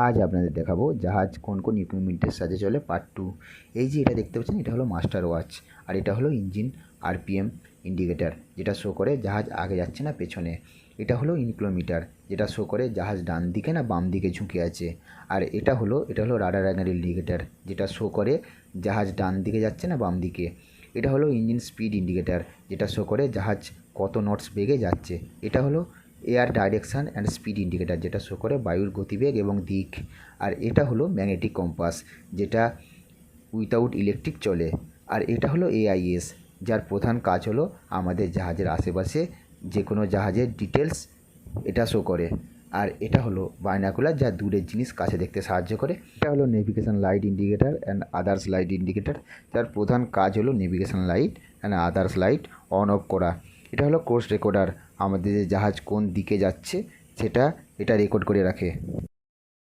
আজ আপনাদের দেখাবো জাহাজ কোন কোন ইকুইপমেন্টের সাথে চলে পার্ট 2। এই যে এটা দেখতে পাচ্ছেন, এটা হলো মাস্টার ওয়াচ, আর এটা হলো ইঞ্জিন আরপিএম ইন্ডিকেটর, যেটা শো করে জাহাজ আগে যাচ্ছে না পেছনে। এটা হলো ইনক্লোমিটার, যেটা শো করে জাহাজ ডান দিকে না বাম দিকে ঝুঁকে আছে। আর এটা হলো রাডার অ্যাঙ্গেল ইন্ডিকেটর, যেটা শো করে জাহাজ ডান দিকে যাচ্ছে না বাম দিকে। এটা হলো ইঞ্জিন স্পিড ইন্ডিকেটর, যেটা শো করে জাহাজ কত নটস বেগে যাচ্ছে। এটা হলো air direction and speed indicator, যেটা শো করে বায়ুর গতিবেগ এবং দিক। আর এটা হলো ম্যাগনেটিক কম্পাস, যেটা উইথাউট ইলেকট্রিক চলে। আর এটা হলো এআইএস, যার প্রধান কাজ হলো আমাদের জাহাজের আশেপাশে যে কোনো জাহাজের ডিটেলস এটা শো করে। আর এটা হলো বাইনাকুলার, যা দূরের জিনিস কাছে দেখতে সাহায্য করে। এটা হলো navigation light indicator and others light indicator, যার প্রধান কাজ হলো navigation light and others light on of করা। এটা হলো কোর্স রেকর্ডার, আমাদের যে জাহাজ কোন দিকে যাচ্ছে এটা রেকর্ড করে রাখে।